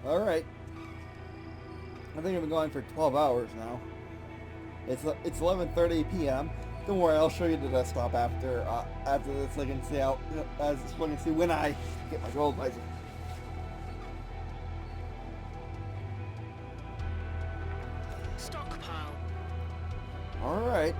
Alright. I think I've been going for 12 hours now. It's 11:30 p.m. Don't worry, I'll show you the desktop after this, so you can see when I get my gold laser. Stockpile. Alright.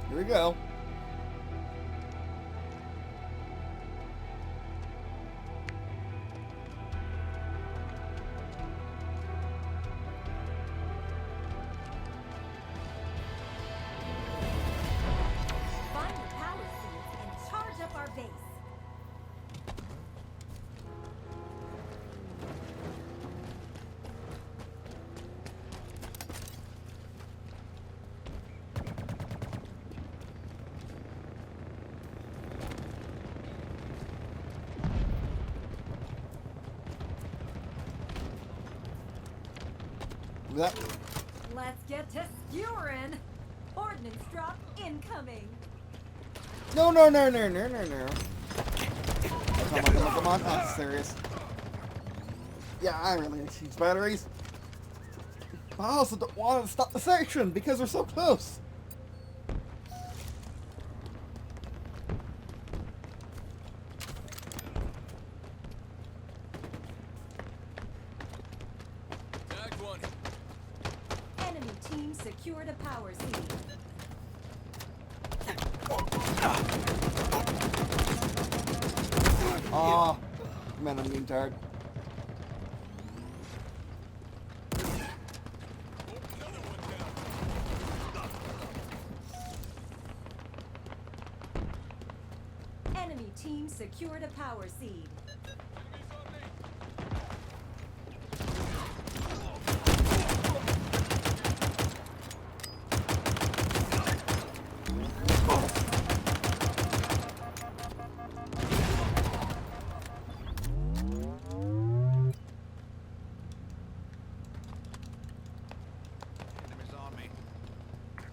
Here we go. Find the power seeds and charge up our base. That. Let's get to skewering. Ordnance drop incoming. No. Come on, not serious. Yeah, I really need these batteries. I also don't want to stop the section because we're so close. Enemy team secured a power seed. Aw, man, I'm getting tired. Enemy team secured a power seed.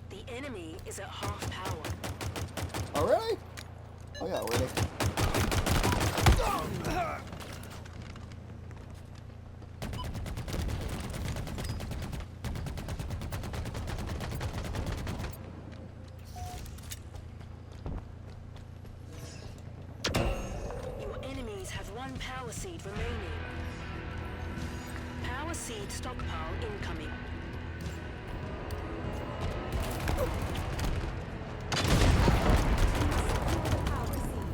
The enemy is at half power. Oh, really? Oh, yeah, really. Your enemies have one power seed remaining. Power seed stockpile incoming. Power seed.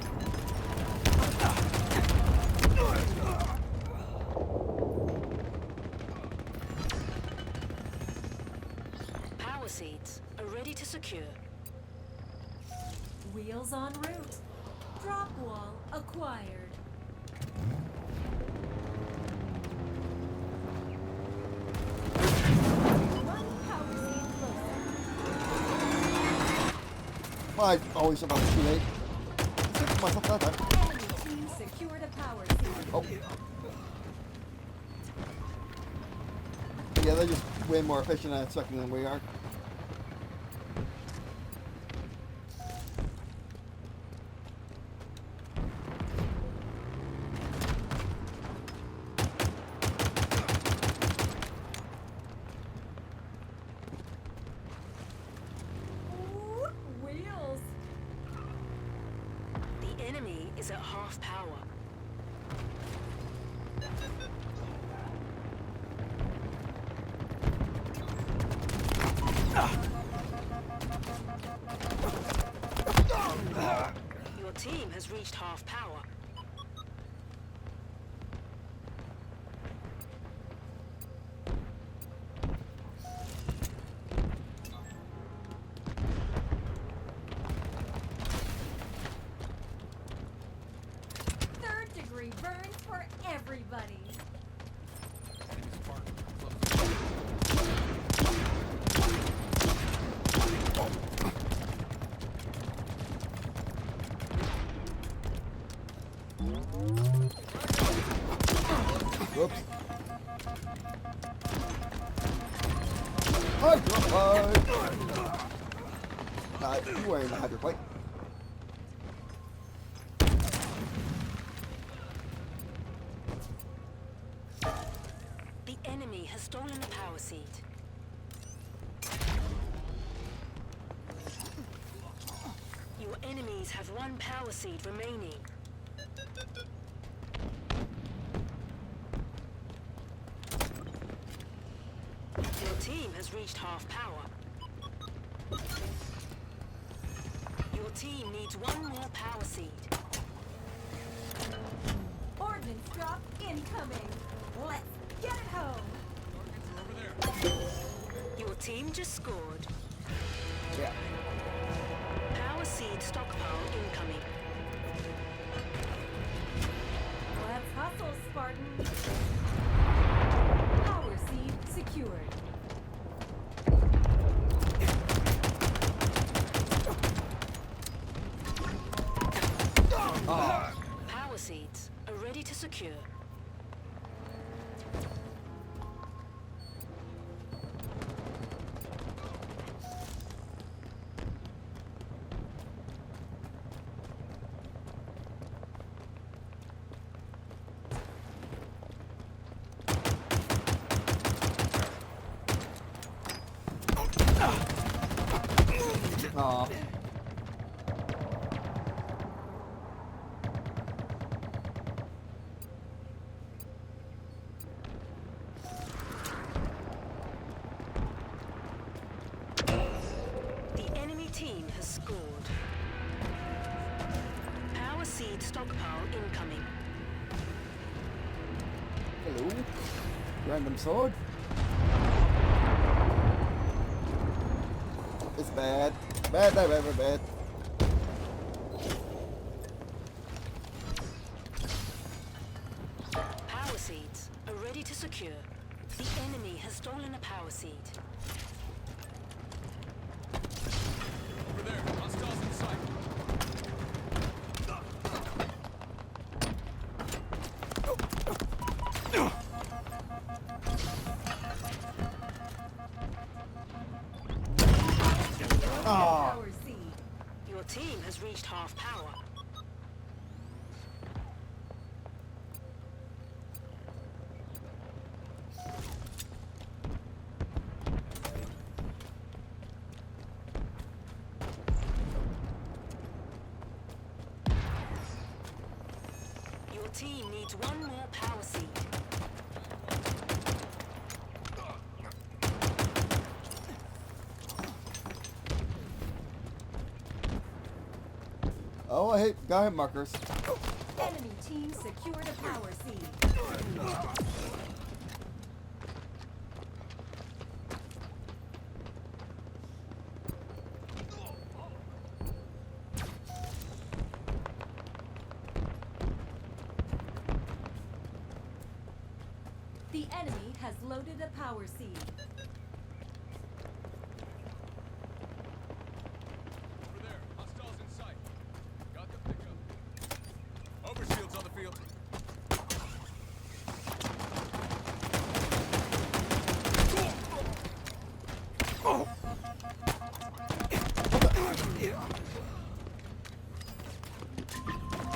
Power seeds are ready to secure. Wheels en route. Drop wall acquired. One power seed closer. I always about too late. Save myself that time. Enemy team secured a power seed. Oh. Yeah, they're just way more efficient at sucking than we are. Ooh, wheels. The enemy is at half power. Your team has reached half power. You wearing the hydro plate. The enemy has stolen a power seed. Your enemies have one power seed remaining. Your team has reached half power. Your team needs one more power seed. Ordnance drop incoming. Let's get it home. Your team just scored. Yeah. Power seed stockpile incoming. Let's hustle, Spartan. Power seed secured. Power seeds are ready to secure. Aw. The enemy team has scored. Power seed stockpile incoming. Hello. Random sword. It's bad. Bad, bad, bad, bad, bad. Power seeds are ready to secure. The enemy has stolen a power seed. Over there, hostiles in sight. Aw. Power seed. Your team has reached half power. Your team needs one more power seed. Oh, I hate guy markers. Enemy team secured a power seed. The enemy has loaded a power seed. Over there, hostiles in sight. Got the pickup. Overshield's on the field.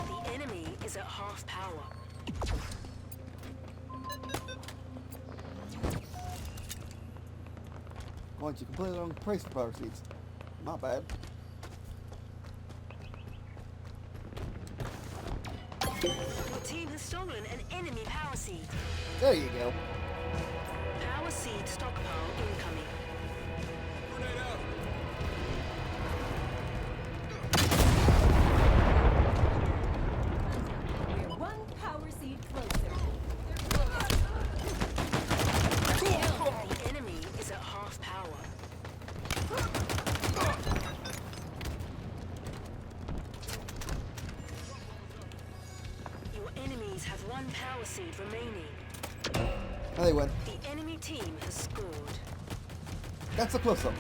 The enemy is at half power. Once you completely wrong price for power seeds. Not bad. Your team has stolen an enemy power seed. There you go. Power seed stockpile incoming. Grenade out. We're one power seed closer. The enemy is at half power. Your enemies have one power seed remaining. Now they win. The enemy team has scored. That's a close up.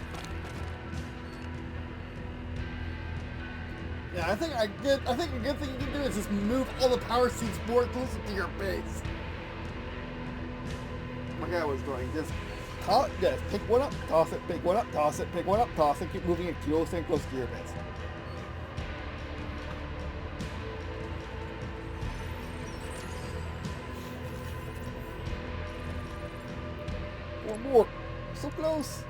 Yeah, I think a good thing you can do is just move all the power seeds more closer to your base. My guy was going just Yes, pick one up, toss it, pick one up, toss it, pick one up, toss it, keep moving it closer and closer to your base. One more. So close.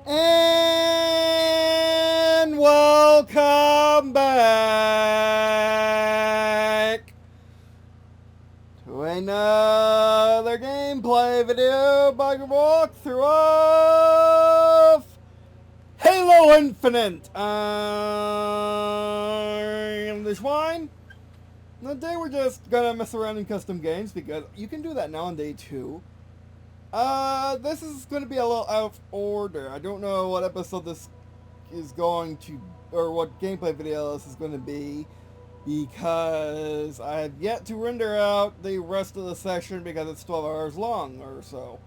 And welcome back to another gameplay video by walkthrough of Halo Infinite. I'm the Swine. Today we're just gonna mess around in custom games because you can do that now on day 2. This is going to be a little out of order. I don't know what episode this is going to, or what gameplay video this is going to be, because I have yet to render out the rest of the session because it's 12 hours long or so.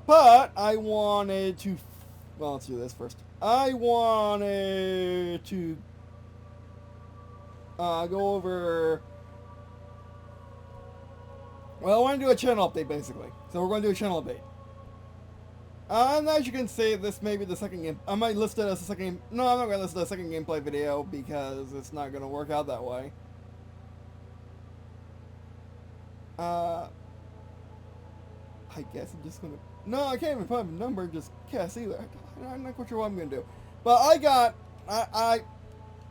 But I wanted to, well, let's do this first. I wanted to go over... Well, I want to do a channel update, basically. So we're going to do a channel update. And as you can see, this may be the second game. I might list it as a second game. No, I'm not going to list it as a second gameplay video because it's not going to work out that way. I guess I'm just going to... No, I can't even put a number, just guess either. I'm not quite sure what I'm going to do. But I got...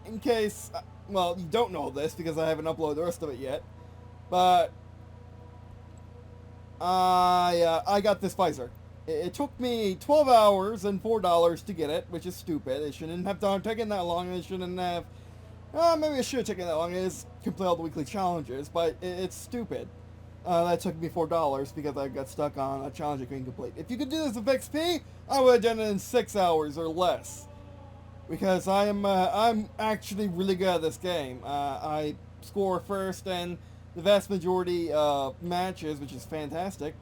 in case... Well, you don't know this because I haven't uploaded the rest of it yet. But... I got this visor. It took me 12 hours and $4 to get it, which is stupid. It shouldn't have taken that long. It shouldn't have... maybe it should have taken that long. It is complete all the weekly challenges, but it's stupid. That took me $4 because I got stuck on a challenge I couldn't complete. If you could do this with XP, I would have done it in 6 hours or less. Because I'm actually really good at this game. I score first and the vast majority of matches, which is fantastic.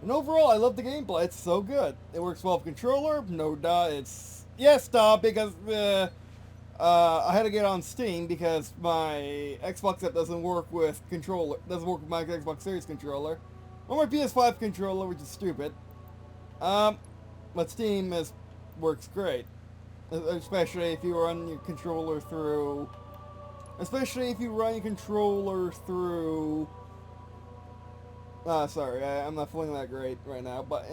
And overall, I love the gameplay. It's so good. It works well with controller. No doubt. It's... Yes, because I had to get on Steam because my Xbox app doesn't work with controller. Doesn't work with my Xbox Series controller. Or my PS5 controller, which is stupid. But Steam works great. Especially if you run your controller through... Especially if you run your controller through... sorry, I'm not feeling that great right now, but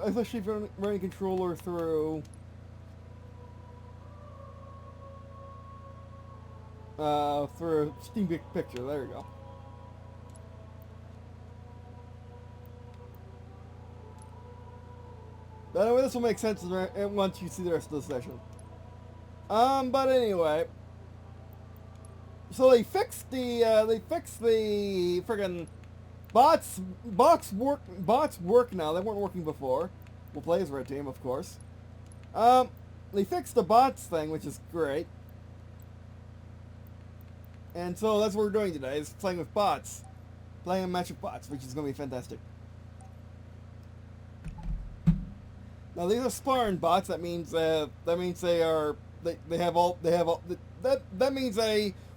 especially if you're running your controller through... through Steam Picture, there you go. But anyway, this will make sense once you see the rest of the session. But anyway... So they fixed the friggin' bots work now. They weren't working before. We'll play as Red Team, of course. They fixed the bots thing, which is great. And so that's what we're doing today, is playing with bots. Playing a match of bots, which is going to be fantastic. Now these are sparring bots. That means that means that means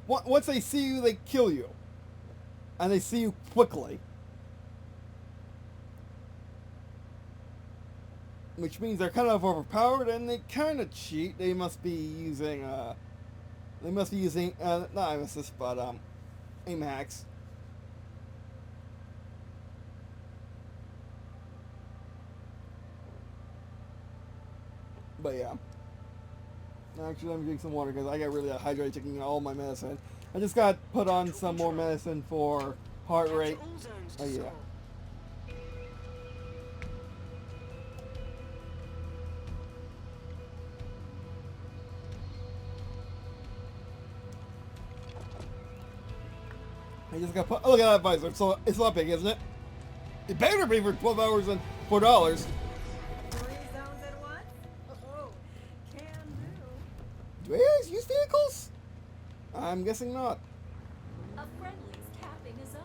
once they see you, they kill you. And they see you quickly. which means they're kind of overpowered and they kind of cheat. They must be using not aim assist, but aim hacks. But yeah. Actually, let me drink some water because I got really hydrated taking all my medicine. I just got put on some more medicine for heart rate. Capture all zones to Oh yeah. Sol. I just got put. Oh, look at that visor. So it's not big, isn't it? It better be for 12 hours and $4. 3 zones at once? Oh, can do. Do AIs use vehicles? I'm guessing not. A friendly's capping a zone.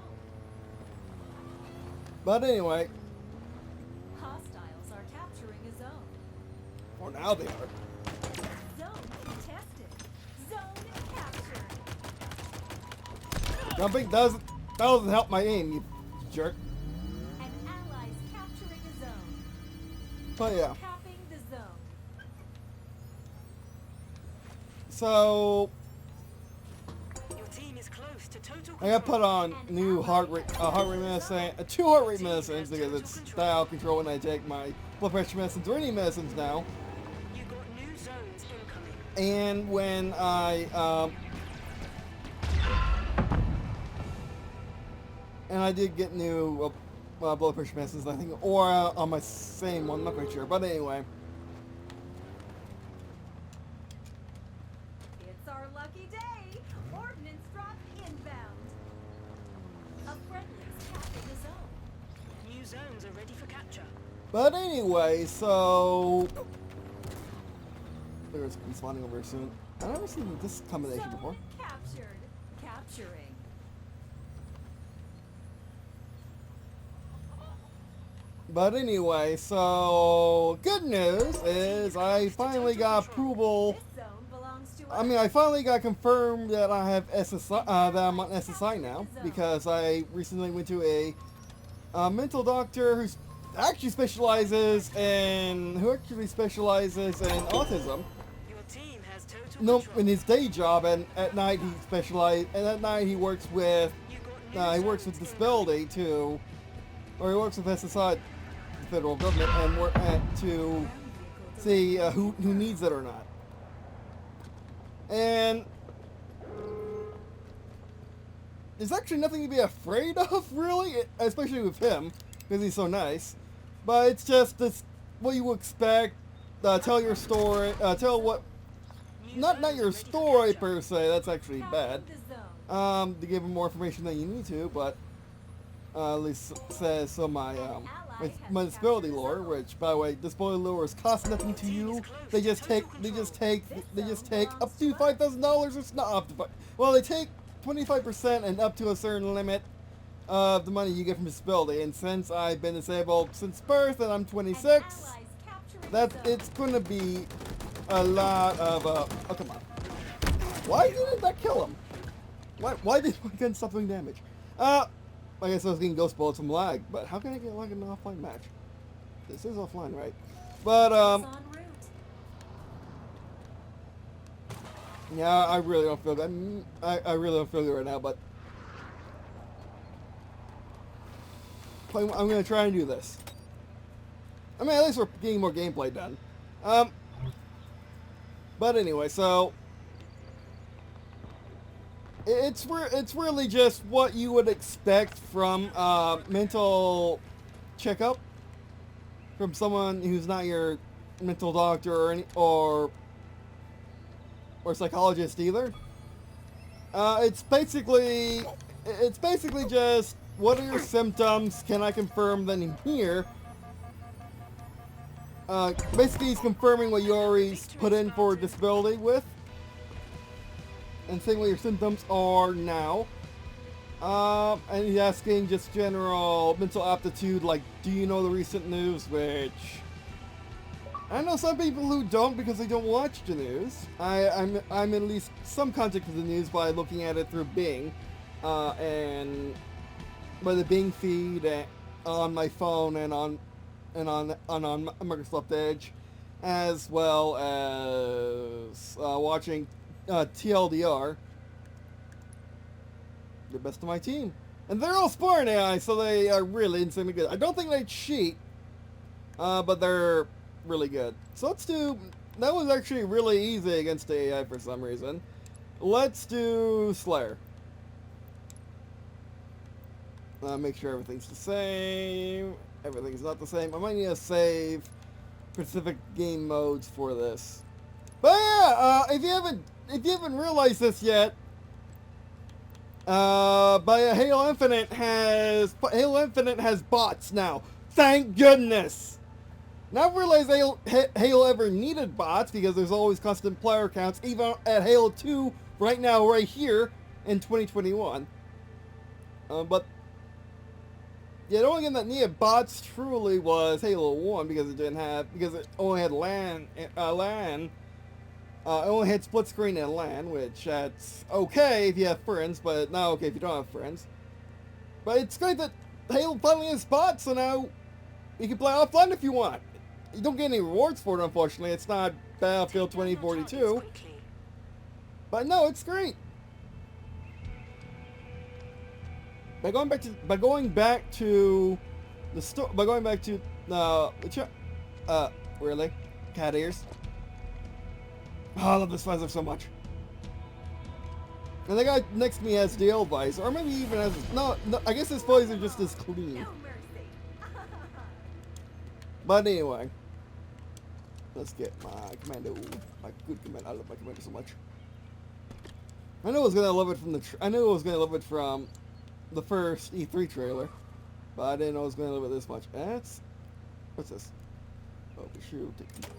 But anyway, Hostiles are capturing a zone. for now they are. Zone contested. Zone captured. Jumping doesn't help my aim, you jerk. An ally's capturing a zone. But yeah. Capping the zone. So Your team is close to total I got put control. on new heart rate medicine, 2 heart rate medicines because it's dial control when I take my blood pressure medicines or any medicines now. You got new zones incoming. And when I did get new blood pressure medicines, I think, or on my same one, I'm not quite sure. But anyway, It's our lucky day. Ordnance drop inbound. A friendly's capping a zone. New zones are ready for capture. so there's spawning over soon. I've never seen this combination Zone before. captured. Capturing. But anyway, so good news is I finally got approval. This zone belongs to I mean, I finally got confirmed that I have SSI, that I'm on SSI now, because I recently went to a mental doctor who actually specializes in autism. Your team has total No, control. in his day job, and at night he works with You got new zones disability too, or he works with SSI, the federal government, and to see who needs it or not. And there's actually nothing to be afraid of, really, especially with him, because he's so nice. But it's just what you would expect. Tell your story. Tell what. Not your story per se. That's actually bad. the zone. To give him more information than you need to, but at least says so my disability lore, which by the way, disability lore cost nothing to you. They just take up to $5,000. It's not up to well, they take 25% and up to a certain limit of the money you get from disability. And since I've been disabled since birth and I'm 26, it's gonna be a lot of oh come on. Why didn't that kill him? Why did my gun stop doing damage? I guess I was getting ghost bullets from lag, but how can I get like an offline match? This is offline, right? But En route. yeah, I really don't feel good. I really don't feel good right now, but I'm gonna try and do this. I mean, at least we're getting more gameplay done. But anyway, so it's really just what you would expect from mental checkup from someone who's not your mental doctor or psychologist either. It's basically just what are your symptoms? Can I confirm them in here? Basically, he's confirming what you already put in for disability with, and saying what your symptoms are now. And he's asking just general mental aptitude, like, do you know the recent news? Which I know some people who don't because they don't watch the news. I'm at least some contact with the news by looking at it through Bing, and by the Bing feed on my phone and on and on Microsoft Edge, as well as watching TLDR, the best of my team. And they're all Spartan AI, so they are really insanely good. I don't think they cheat, but they're really good. So let's do... That was actually really easy against the AI for some reason. Let's do Slayer. Make sure everything's the same. Everything's not the same. I might need to save specific game modes for this. But yeah, if you haven't realized this yet, but Halo Infinite has bots now. Thank goodness. Not realize Halo ever needed bots because there's always constant player counts, even at Halo 2 right now, right here in 2021. But yeah, the only game that needed bots truly was Halo 1 because it only had LAN. It only had split screen and LAN, which that's okay if you have friends, but not okay if you don't have friends. But it's great that Halo finally has bots, so now you can play offline if you want. You don't get any rewards for it, unfortunately. It's not Battlefield 2042. But no, it's great. By going back to really? Cat ears? Oh, I love this visor so much. And the guy next to me has the old visor, or maybe even has... No, I guess his visor are just as clean. No mercy. But anyway. Let's get my commando. My good commando. I love my commando so much. I knew I was gonna love it from the first E3 trailer, but I didn't know I was gonna love it this much. What's this? Overshield.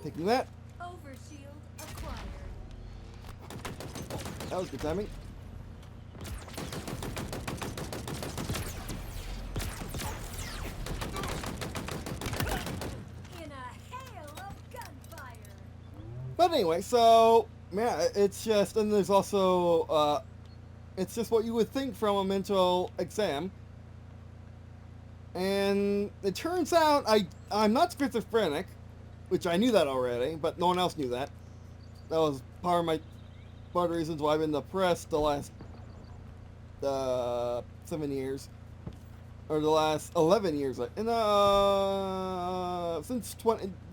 Taking that. Overshield acquired. That was good timing. In a hail of gunfire. But anyway, so yeah, it's just, and there's also it's just what you would think from a mental exam. And it turns out I'm not schizophrenic, which I knew that already, but no one else knew that. That was part of the reasons why I've been depressed the last 7 years, or the last 11 years. And the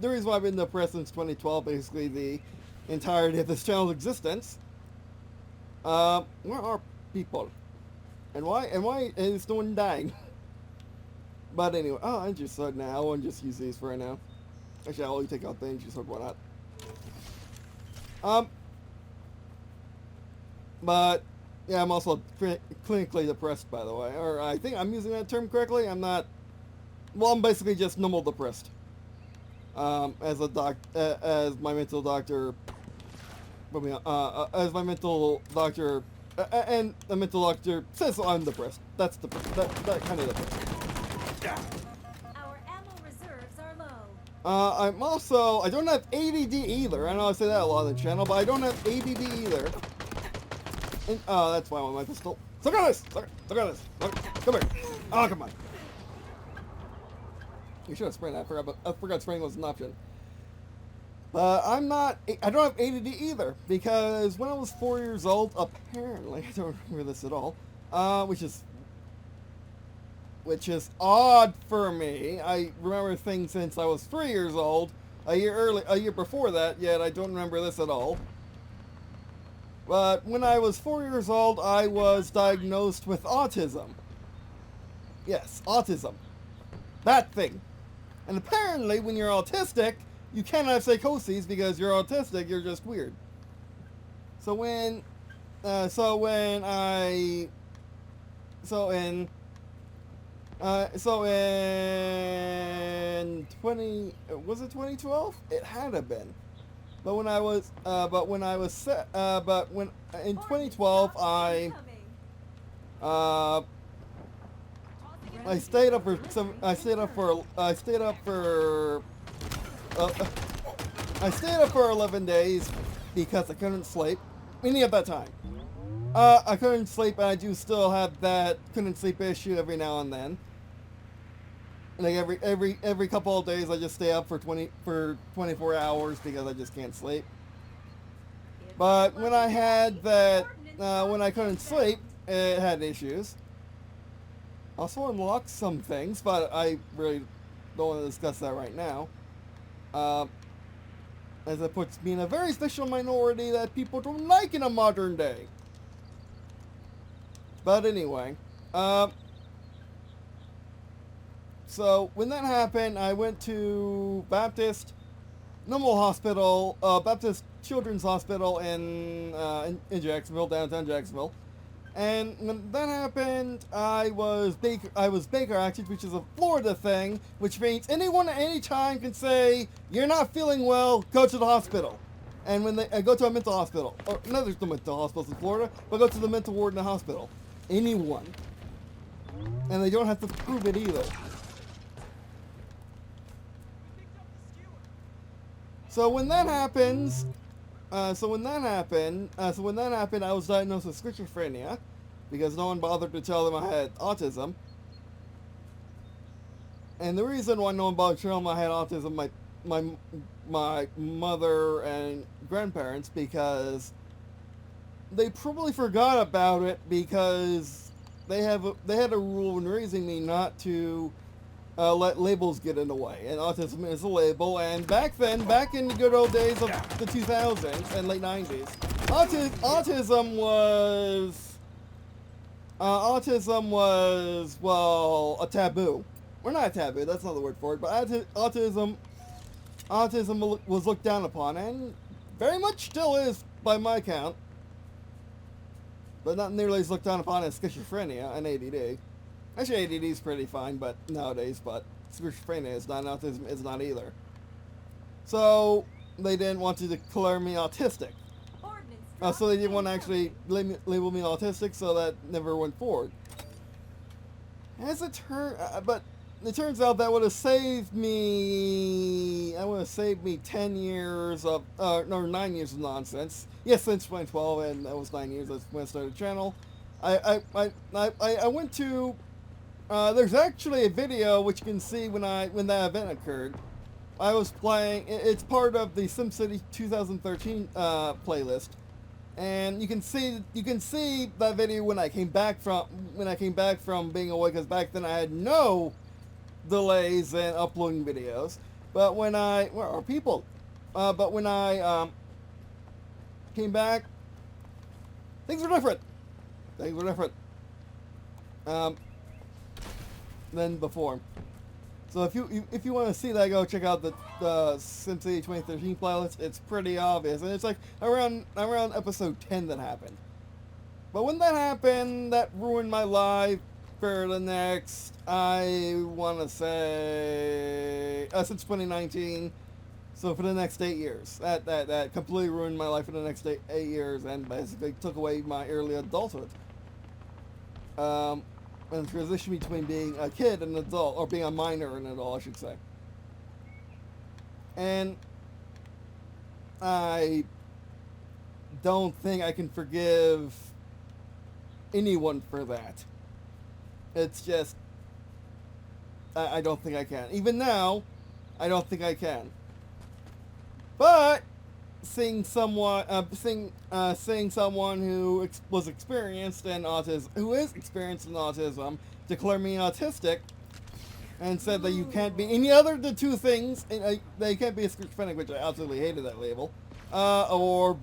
reason why I've been depressed since 2012, basically the entirety of this channel's existence. Where are people? And why is no one dying? But anyway, I just thought now I won't just use these for right now. Actually, I'll only take out the energy sword, why not? But yeah, I'm also clinically depressed, by the way. Or I think I'm using that term correctly. I'm not. Well, I'm basically just normal depressed. As my mental doctor. As my mental doctor, and the mental doctor says I'm depressed. That's that kind of depressed. Our ammo reserves are low. I don't have ADD either. I know I say that a lot on the channel, but I don't have ADD either. And, that's why I want my pistol. Look at this! Look at this! Come here! Oh, come on! You should have sprayed that. I forgot spraying was an option. But I don't have ADD either, because when I was 4 years old, apparently, I don't remember this at all, which is odd for me. I remember things since I was 3 years old, a year before that, yet I don't remember this at all. But when I was 4 years old, I was diagnosed with autism. Yes, autism. That thing. And apparently, when you're autistic, you cannot have psychoses because you're autistic, you're just weird. So in 2012? It had to have been. But in 2012 I stayed up for 11 days because I couldn't sleep. Meaning at that time. I couldn't sleep, and I do still have that couldn't sleep issue every now and then. like every couple of days, I just stay up for 24 hours because I just can't sleep. But when I had that, when I couldn't sleep, it had issues. Also unlocked some things, but I really don't want to discuss that right now. As it puts me in a very special minority that people don't like in a modern day. But anyway, so when that happened, I went to Baptist Children's Hospital in Jacksonville, downtown Jacksonville. And when that happened, I was Baker Acted, which is a Florida thing, which means anyone at any time can say, you're not feeling well, go to the hospital. And when they go to a mental hospital, or no, there's no mental hospitals in Florida, but go to the mental ward in the hospital. Anyone. And they don't have to prove it either. So when that happens, I was diagnosed with schizophrenia because no one bothered to tell them I had autism. And the reason why no one bothered to tell them I had autism, my mother and grandparents, because they probably forgot about it because they had a rule when raising me not to let labels get in the way, and autism is a label. And back in the good old days of the 2000s and late 90s, autism was well, a taboo. Well, not a taboo, that's not the word for it, but autism was looked down upon, and very much still is by my count, but not nearly as looked down upon as schizophrenia and ADD. Actually, ADD is pretty fine, but nowadays, but schizophrenia is not, autism is not either. So they didn't want to declare me autistic. So they didn't want to actually label me autistic, so that never went forward. But it turns out that would have saved me. 10 years of, 9 years of nonsense. Yes, since 2012, and that was 9 years. That's when I started the channel. I went to. There's actually a video which you can see when that event occurred. I was playing. It's part of the SimCity 2013 playlist, and you can see that video when I came back from being away, because back then I had no delays in uploading videos. But when I came back, things were different. Than before. So if you want to see that, go check out the SimCity 2013 playlist. It's pretty obvious, and it's like around episode 10 that happened. But when that happened, that ruined my life for the next, I want to say, since 2019. So for the next 8 years, that completely ruined my life for the next 8 years, and basically took away my early adulthood. And transition between being a kid and an adult, or being a minor and an adult, I should say. And I don't think I can forgive anyone for that. It's just, I don't think I can. Even now, I don't think I can. But seeing someone who was experienced in autism, who is experienced in autism, declare me autistic, and said that you can't be any other than two things. They can't be a schizophrenic, which I absolutely hated that label, or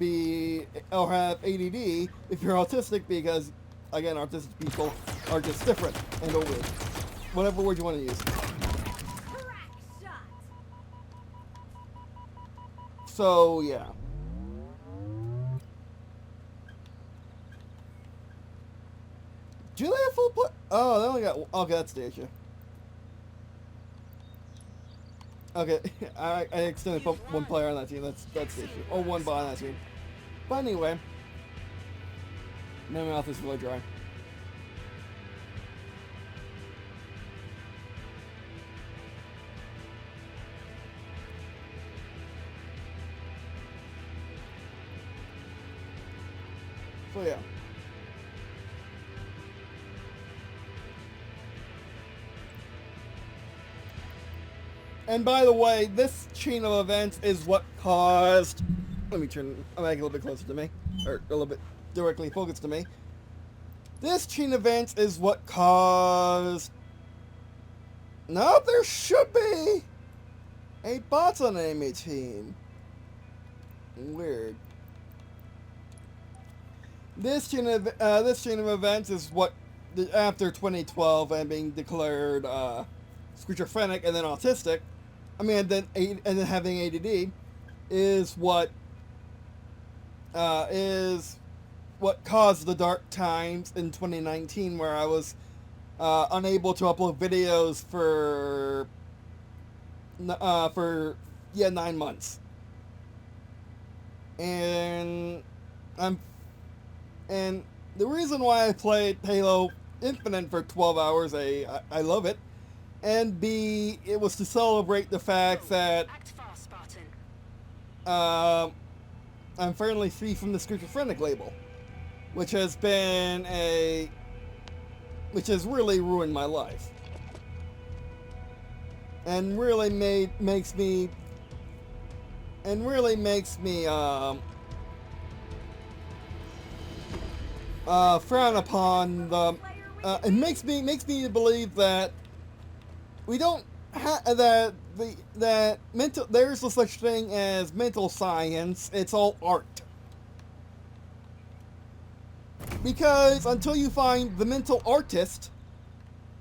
have ADD if you're autistic, because again, autistic people are just different and over whatever word you want to use. So, yeah. Do they have full play? Oh, they only got... Okay, that's the issue. Okay, I accidentally put one player on that team. That's the issue. Or one bot on that team. But anyway. Now my mouth is really dry. So yeah. And by the way, this chain of events is what caused... Let me turn a mic a little bit closer to me. Or a little bit directly focused to me. This chain of events is what caused... No, there should be 8 bots on an enemy team. Weird. This chain of events is what, after 2012 and being declared schizophrenic and then autistic, and then having ADD, is what caused the dark times in 2019, where I was unable to upload videos for 9 months, and the reason why I played Halo Infinite for 12 hours, I love it, and B, it was to celebrate the fact that Act fast, Spartan. I'm finally free from the schizophrenic label, which has really ruined my life, and really makes me frown upon the. It makes me believe that we don't there's no such thing as mental science. It's all art. Because until you find the mental artist,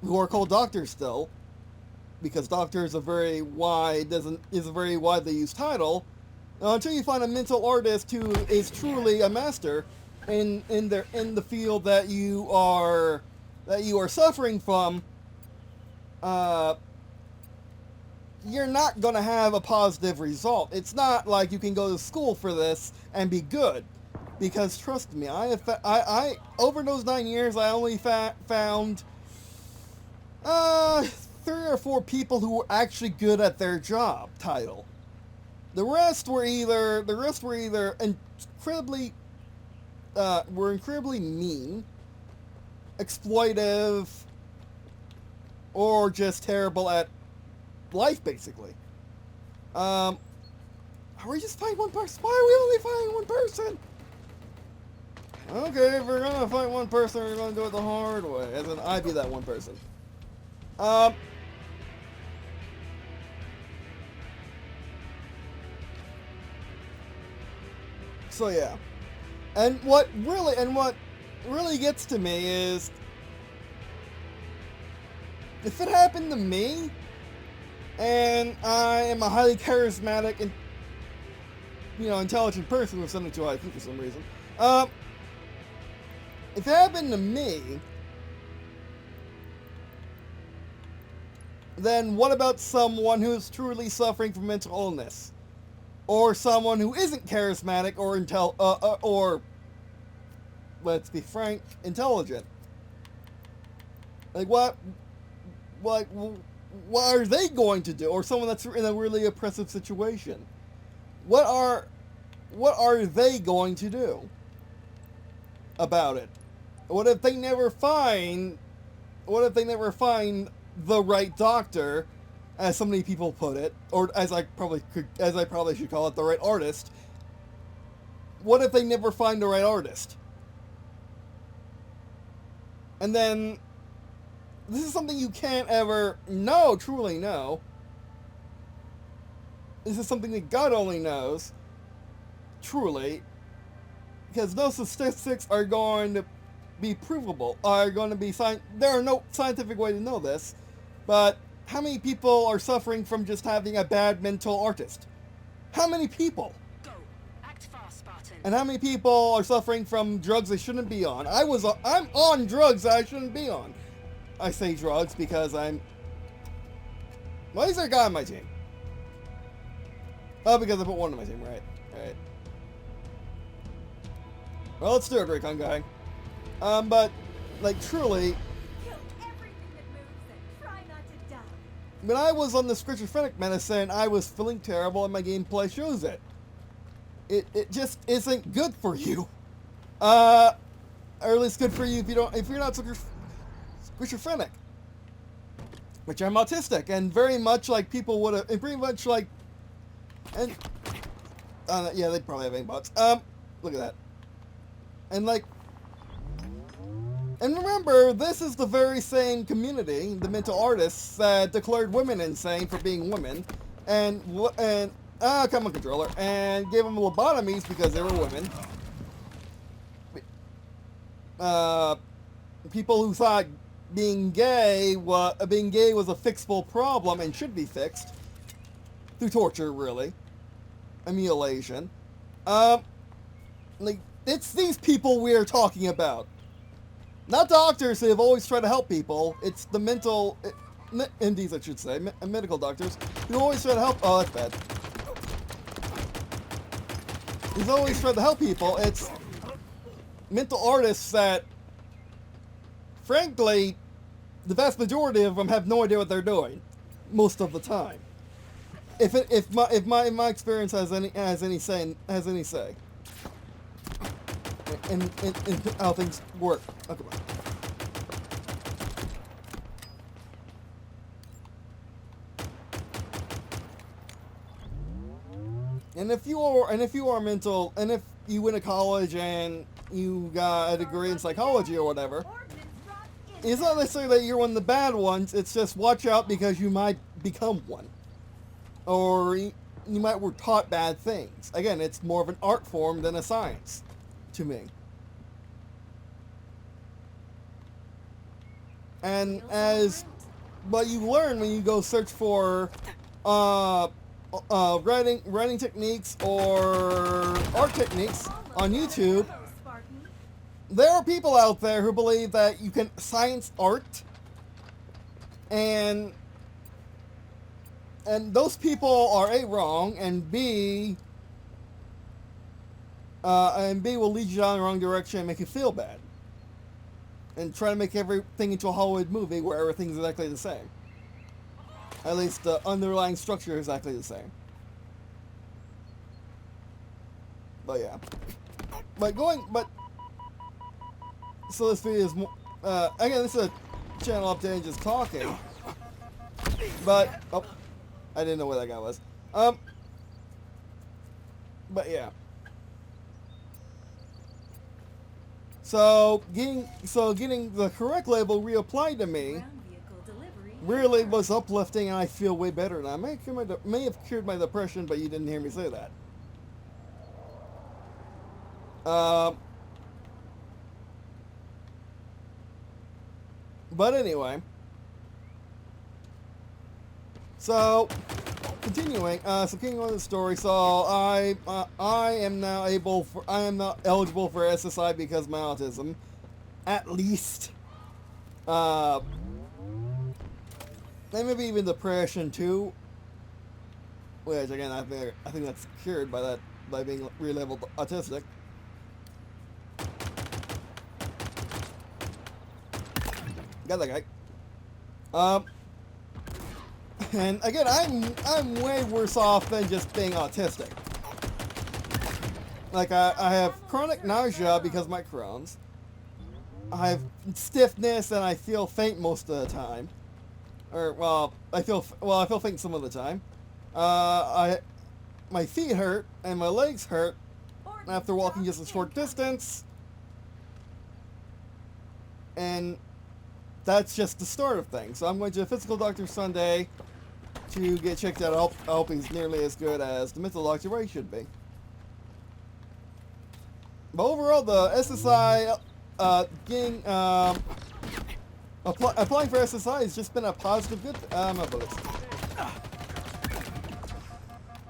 who are called doctors still, because doctor is a very widely used title, until you find a mental artist who is truly a master in the field that you are suffering from, you're not going to have a positive result. It's not like you can go to school for this and be good. Because trust me, I over those 9 years, I only found 3 or 4 people who were actually good at their job title. The rest were either incredibly mean, exploitive, or just terrible at life, basically. Are we just fighting one person? Why are we only fighting one person? Okay, if we're gonna fight one person, we're gonna do it the hard way. As in, I'd be that one person. So yeah. And what really gets to me is, if it happened to me, and I am a highly charismatic and, intelligent person with 72 IQ for some reason, if it happened to me, then what about someone who's truly suffering from mental illness? Or someone who isn't charismatic or let's be frank, intelligent? What are they going to do? Or someone that's in a really oppressive situation. What are they going to do about it? What if they never find the right doctor, as so many people put it, or as I probably should call it, the right artist? What if they never find the right artist? And then this is something you can't ever truly know. This is something that God only knows, truly, because no statistics are going to be provable, there are no scientific way to know this, but how many people are suffering from just having a bad mental artist? How many people? Go. Act fast, Spartan. And how many people are suffering from drugs they shouldn't be on? I'm on drugs that I shouldn't be on. I say drugs because why is there a guy on my team? Oh, because I put one on my team, right. Well, let's do it, Recon guy. But, truly, Kill everything that moves and try not to die. when I was on the schizophrenic medicine, I was feeling terrible, and my gameplay shows it. It just isn't good for you. Or at least good for you if you're not schizophrenic. which I'm autistic, and very much like people would have, and pretty much like, and yeah, they probably have aimbots. Look at that, and like, and remember, this is the very same community, the mental artists that declared women insane for being women, and come on, controller, and gave them lobotomies because they were women. People who thought being gay was a fixable problem and should be fixed through torture, really, and mutilation. Like, it's these people we are talking about, not doctors who have always tried to help people. It's the mental MDs, I should say, medical doctors who always try to help. Oh, that's bad. Who's always tried to help people. It's mental artists that, frankly, the vast majority of them have no idea what they're doing most of the time. If my experience has any say in how things work. Oh, come on. And if you are mental, and if you went to college and you got a degree in psychology or whatever, it's not necessarily that you're one of the bad ones. It's just watch out because you might become one, or you might were taught bad things. Again, it's more of an art form than a science, to me. And but you learn when you go search for writing techniques or art techniques on YouTube. There are people out there who believe that you can science art, and those people are A, wrong, and B will lead you down the wrong direction and make you feel bad, and try to make everything into a Hollywood movie where everything's exactly the same. At least the underlying structure is exactly the same. But yeah, so this video is again, this is a channel update and just talking. But oh, I didn't know where that guy was. But yeah. So getting the correct label reapplied to me really was uplifting, and I feel way better now. I may have cured my depression, but you didn't hear me say that. But anyway, so continuing the story. So I am now eligible for SSI because of my autism, at least. And maybe even depression too. Which again, I think that's cured by being relabeled autistic. Got that guy. And again, I'm way worse off than just being autistic. Like I have chronic nausea because of my Crohn's. I have stiffness and I feel faint most of the time. I feel faint some of the time. My feet hurt and my legs hurt after walking just a short distance. And that's just the start of things. So I'm going to the physical doctor Sunday to get checked out. I hope he's nearly as good as the mental doctor where he should be. But overall, the SSI applying for SSI has just been a positive good.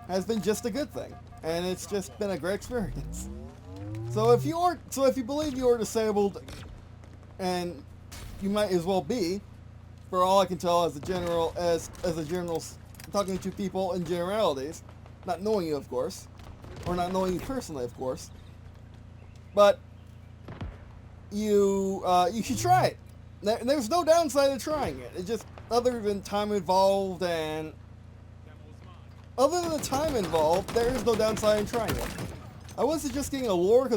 Has been just a good thing, and it's just been a great experience. So if you believe you are disabled, and you might as well be, for all I can tell as a general talking to people in generalities, not knowing you of course, or not knowing you personally of course, but you should try it. There's no downside to trying it. It just, other than time involved and other than the time involved, there is no downside in trying it. I wasn't just getting a lawyer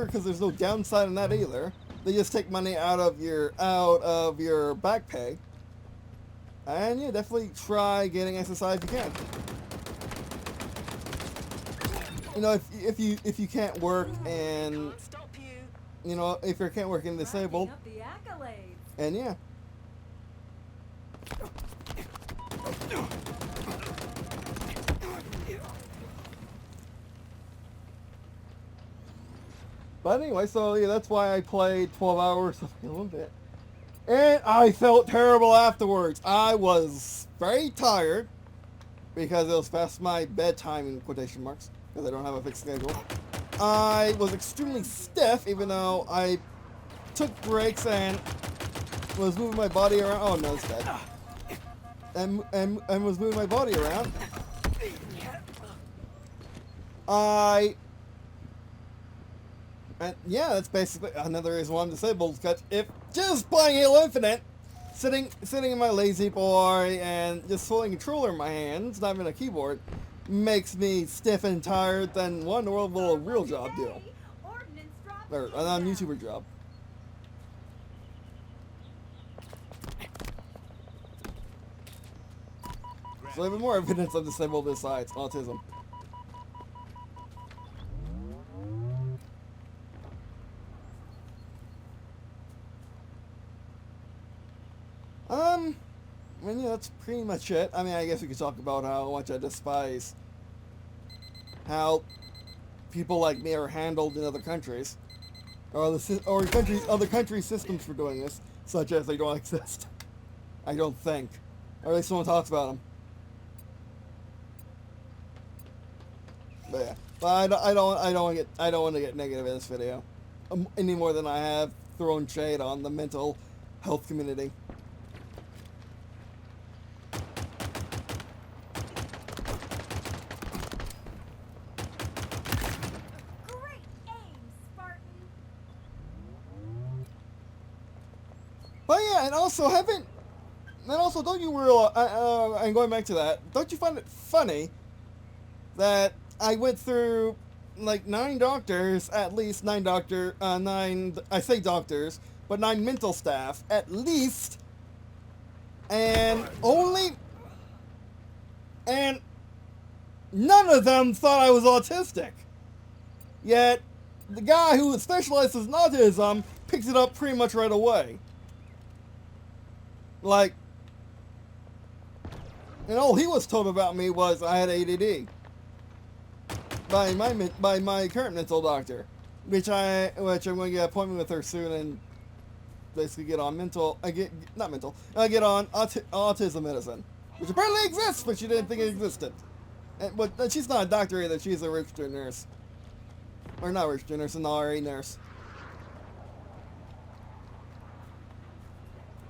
because there's no downside in that either. They just take money out of your back pay. And yeah, definitely try getting SSI if you can. You know, if you can't work and Can't stop you. you know if you can't work in disabled, Racking up the accolades. and yeah. But anyway, so yeah, that's why I played 12 hours of a little bit. And I felt terrible afterwards. I was very tired because it was past my bedtime in quotation marks because I don't have a fixed schedule. I was extremely stiff even though I took breaks and was moving my body around. Oh no, it's dead. And was moving my body around. And yeah, that's basically another reason why I'm disabled. Because if just playing Halo Infinite, sitting in my lazy boy and just holding a controller in my hands, not even a keyboard, makes me stiff and tired, then what in the world will a real job do? Ordnance dropped Or a inbound. non-YouTuber job. So even more evidence I'm disabled besides autism. I mean, yeah, that's pretty much it. I mean, I guess we could talk about how much I despise how people like me are handled in other countries, or other countries' systems for doing this, such as they don't exist. I don't think, or at least no one talks about them. But yeah, but I don't want to get negative in this video, any more than I have thrown shade on the mental health community. Great aim, Spartan. But yeah, and also don't you realize, and going back to that, don't you find it funny that I went through like 9 doctors, at least 9 I say doctors, but 9 mental staff, at least, and none of them thought I was autistic. Yet, the guy who specializes in autism picks it up pretty much right away. Like, and all he was told about me was I had ADD by my current mental doctor, which I'm going to get an appointment with her soon and basically get on get on autism medicine, which apparently exists, but she didn't think it existed. But she's not a doctor either. She's a registered nurse, or not registered nurse, an RA nurse.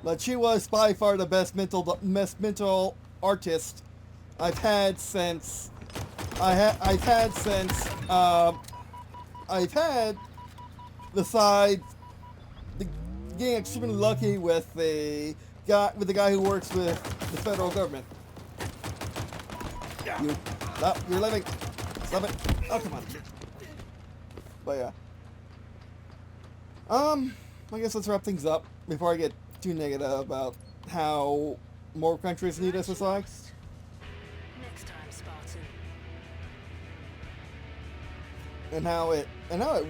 But she was by far the best mental artist I've had since besides getting extremely lucky with the guy who works with the federal government. You're living. Stop it. Oh, come on. But yeah. I guess let's wrap things up before I get too negative about how more countries need SSI. Next time, Spartan. And how it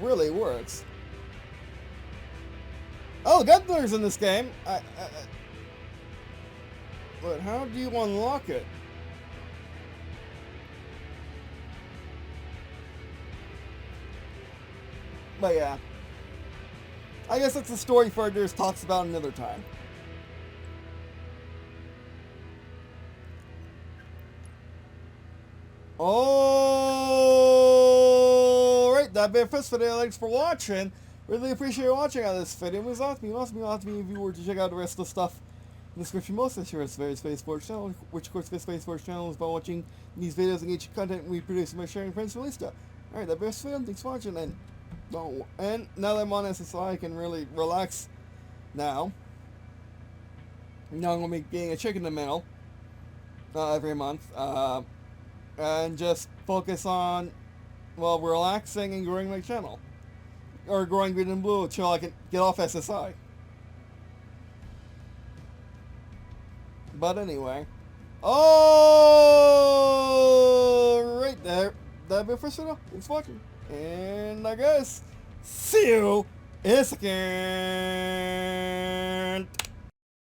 really works. Oh, Gunther's in this game. But how do you unlock it? But yeah, I guess that's a story Ferders talks about another time. Alright, that bit for this video. Thanks for watching. Really appreciate you watching on this video. It was awesome if you were to check out the rest of the stuff in the description. Most of this here is Space Sports channel, which of course Space Sports channel is by watching these videos and each content we produce by sharing friends with Lista. Alright, that best video. Thanks for watching, and now that I'm on SSI, I can really relax now. Now I'm going to be getting a check in the mail every month. And just focus on, well, relaxing and growing my channel. Or growing Green and Blue until I can get off SSI. But anyway. Oh, right there. That'd be for sure. It's fucking. And I guess, see you in a second.